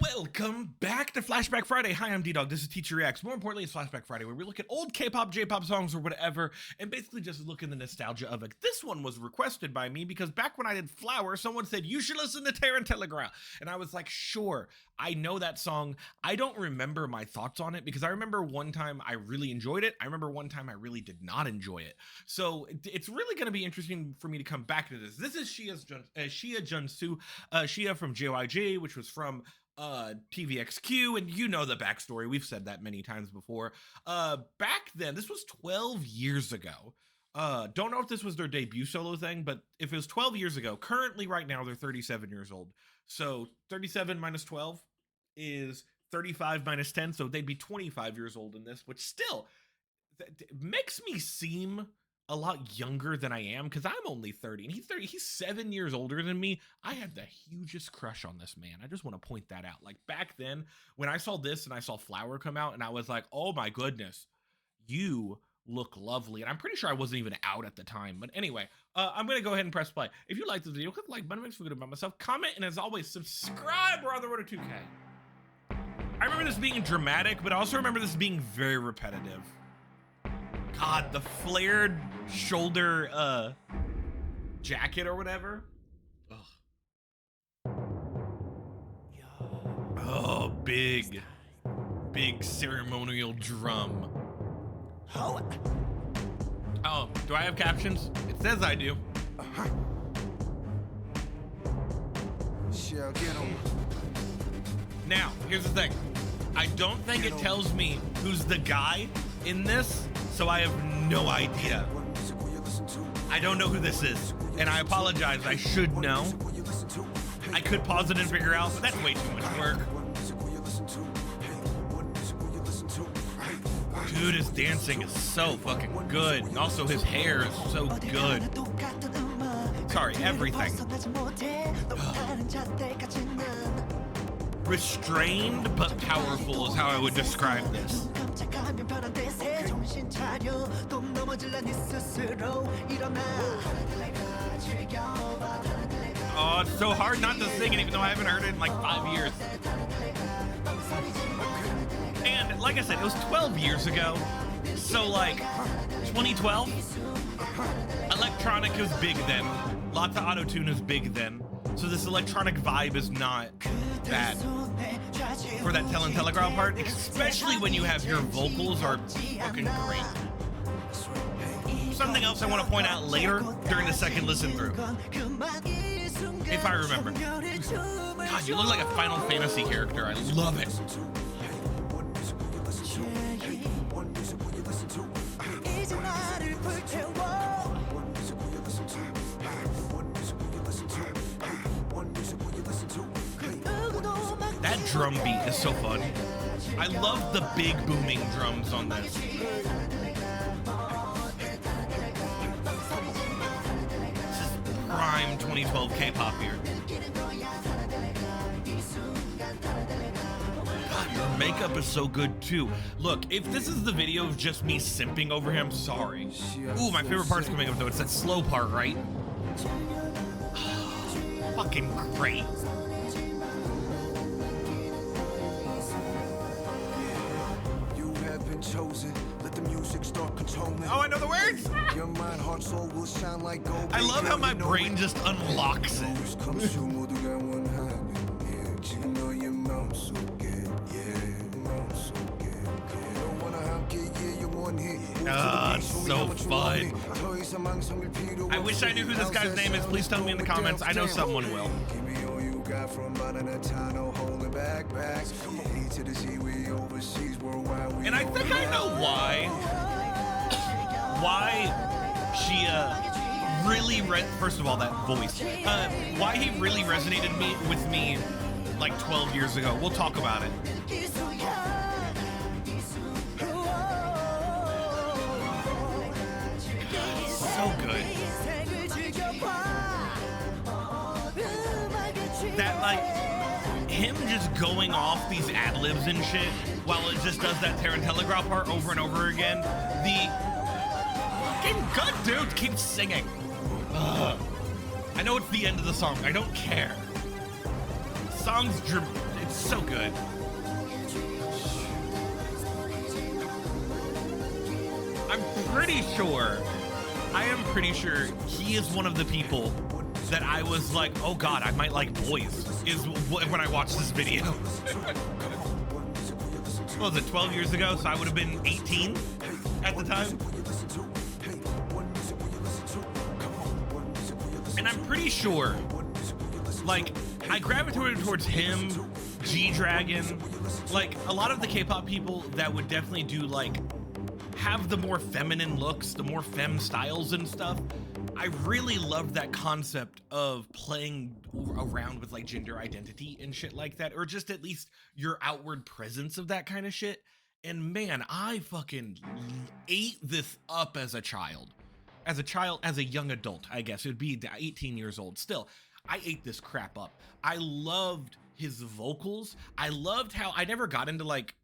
Welcome back to Flashback Friday. Hi, I'm Ddog. This is Teacher Reacts. More importantly, it's Flashback Friday, where we look at old K-pop, J-pop songs or whatever, and basically just look in the nostalgia of it. This one was requested by me because back when I did Flower, someone said, you should listen to Tarantallegra. And I was like, sure, I know that song. I don't remember my thoughts on it because I remember one time I really enjoyed it. I remember one time I really did not enjoy it. So it's really going to be interesting for me to come back to this. This is Shia Junsu, Shia from JYJ, which was from TVXQ, and you know the backstory. We've said that many times before. Back then, this was 12 years ago. Don't know if this was their debut solo thing, but if it was 12 years ago, currently right now they're 37 years old. So 37 minus 12 is 35 minus 10, so they'd be 25 years old in this, which still makes me seem a lot younger than I am because I'm only 30 and he's 30. He's 7 years older than me. I had the hugest crush on this man. I just want to point that out. Like back then when I saw this and I saw Flower come out and I was like, oh my goodness, you look lovely. And I'm pretty sure I wasn't even out at the time. But anyway, I'm going to go ahead and press play. If you like this video, click the like button, makes me feel good about myself. Comment, and as always, subscribe. We're on the road to 2K. I remember this being dramatic, but I also remember this being very repetitive. God, the flared shoulder jacket or whatever. Ugh. Oh, big ceremonial drum. Oh, do I have captions? It says I do. Now, here's the thing. I don't think it tells me who's the guy in this, so I have no idea. I don't know who this is, and I apologize. I should know. I could pause it and figure out, but that's way too much work. Dude, his dancing is so fucking good. And also his hair is so good. Sorry, everything. Restrained but powerful is how I would describe this. Oh, it's so hard not to sing it even though I haven't heard it in like 5 years. And like I said, it was 12 years ago. So like 2012, electronic was big then. Lots of auto-tune is big then. So this electronic vibe is not bad for that Tarantallegra part, especially when you have your vocals are fucking great. Something else I want to point out later during the second listen through, if I remember. God, you look like a Final Fantasy character. I love it. That drum beat is so fun. I love the big booming drums on this. This is prime 2012 K-pop here. God, your makeup is so good too. Look, if this is the video of just me simping over him, sorry. Ooh, my favorite part's coming up though. It's that slow part, right? Fucking great. Chosen. Let the music start controlling. Oh, I know the words. Your mind, heart, soul will shine like gold. I love how my brain just unlocks it. It's so fun. I wish I knew who this guy's name is. Please tell me in the comments. I know someone will. And I think I know why she really first of all, that voice, why he really resonated with me like 12 years ago. We'll talk about it. So good. That like him just going off these ad-libs and shit while it just does that Tarantallegra part over and over again. The fucking good dude keeps singing. I know it's the end of the song. I don't care. Song's it's So good. I am pretty sure he is one of the people that I was like, oh God, I might like boys, when I watched this video. What was it, 12 years ago? So I would have been 18 at the time. And I'm pretty sure, like, I gravitated towards him, G-Dragon, like, a lot of the K-pop people that would definitely do, like, have the more feminine looks, the more femme styles and stuff. I really loved that concept of playing around with like gender identity and shit like that, or just at least your outward presence of that kind of shit. And man, I fucking ate this up as a child. As a young adult, I guess. It would be 18 years old still. I ate this crap up. I loved his vocals. I loved how I never got into like,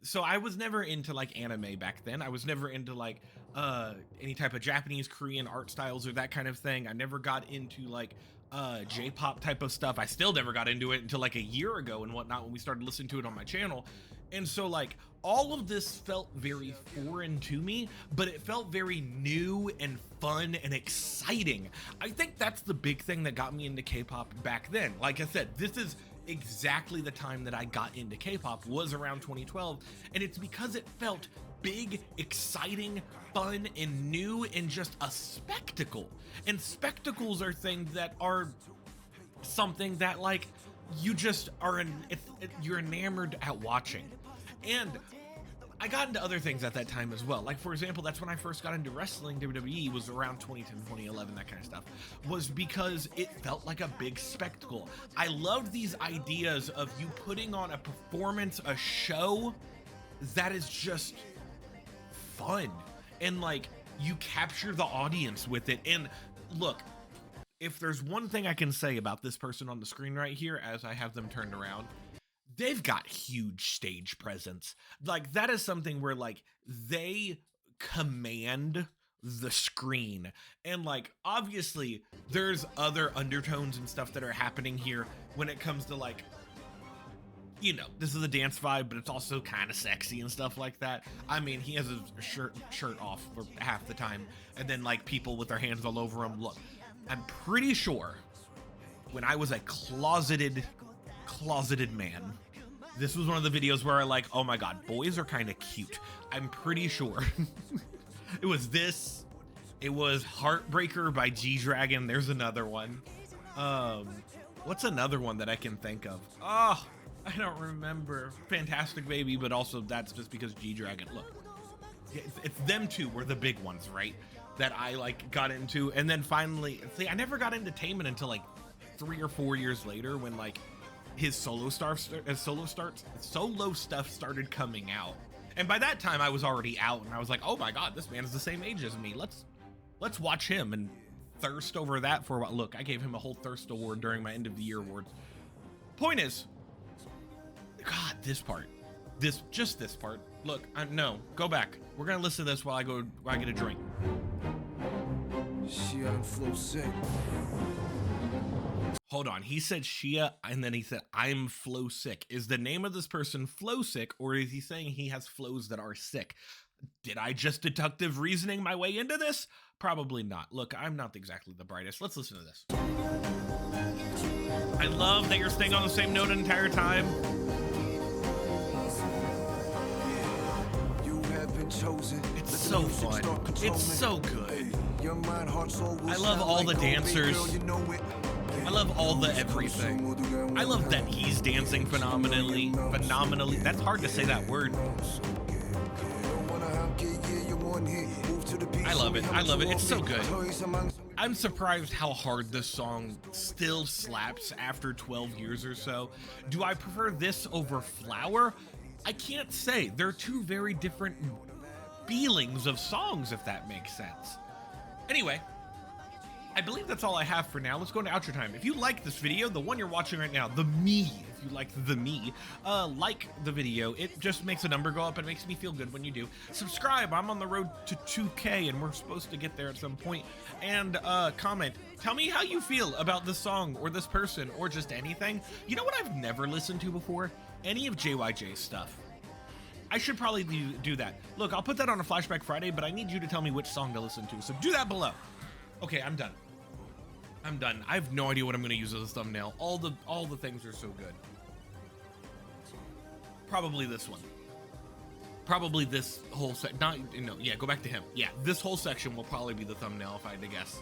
so I was never into like anime back then. I was never into like any type of Japanese, Korean art styles or that kind of thing. I never got into like J-pop type of stuff. I still never got into it until like a year ago and whatnot when we started listening to it on my channel. And so like all of this felt very foreign to me, but it felt very new and fun and exciting. I think that's the big thing that got me into K-pop back then. Like I said, this is exactly the time that I got into K-pop, was around 2012, and it's because it felt big, exciting, fun, and new, and just a spectacle. And spectacles are things that are something that like you just are you're enamored at watching. And I got into other things at that time as well. Like, for example, that's when I first got into wrestling. WWE was around 2010, 2011, that kind of stuff, was because it felt like a big spectacle. I loved these ideas of you putting on a performance, a show that is just fun. And like, you capture the audience with it. And look, if there's one thing I can say about this person on the screen right here, as I have them turned around, they've got huge stage presence. Like, that is something where like they command the screen. And like, obviously there's other undertones and stuff that are happening here when it comes to like, you know, this is a dance vibe, but it's also kind of sexy and stuff like that. I mean, he has his shirt off for half the time, and then like people with their hands all over him. Look, I'm pretty sure when I was a closeted man, this was one of the videos where I like, oh my God, boys are kind of cute. I'm pretty sure it was this. It was Heartbreaker by G-Dragon. There's another one. What's another one that I can think of? Oh, I don't remember. Fantastic Baby, but also that's just because G-Dragon. Look, it's them two were the big ones, right? That I like got into, and then finally, see, I never got into Taemin until like 3 or 4 years later, when like his solo stuff started coming out. And by that time I was already out, and I was like, oh my God, this man is the same age as me. Let's watch him and thirst over that for a while. Look, I gave him a whole thirst award during my end of the year awards. Point is, God, this part. Just this part. Look, no, go back. We're gonna listen to this while I get a drink. Shia and Flow sick. Hold on, he said Shia, and then he said, I'm flow sick. Is the name of this person flow sick, or is he saying he has flows that are sick? Did I just deductive reasoning my way into this? Probably not. Look, I'm not exactly the brightest. Let's listen to this. I love that you're staying on the same note the entire time. It's so fun. It's so good. I love all the dancers. I love all the everything. I love that he's dancing phenomenally. That's hard to say that word. I love it. It's so good. I'm surprised how hard this song still slaps after 12 years or so. Do I prefer this over Flower? I can't say. They're two very different feelings of songs, if that makes sense. Anyway, I believe that's all I have for now. Let's go into outro time. If you like this video, the one you're watching right now, the me, if you like the me, like the video. It just makes a number go up. It makes me feel good when you do. Subscribe. I'm on the road to 2K, and we're supposed to get there at some point. And comment. Tell me how you feel about this song or this person or just anything. You know what I've never listened to before? any of JYJ's stuff. I should probably do that. Look, I'll put that on a Flashback Friday, but I need you to tell me which song to listen to. So do that below. Okay, I'm done. I'm done. I have no idea what I'm going to use as a thumbnail. All the things are so good. Probably this one. Probably this whole yeah, go back to him. Yeah, this whole section will probably be the thumbnail if I had to guess.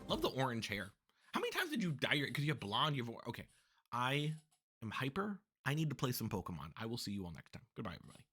Love the orange hair. How many times did you dye your, because you have blonde, you have, okay. I am hyper. I need to play some Pokemon. I will see you all next time. Goodbye, everybody.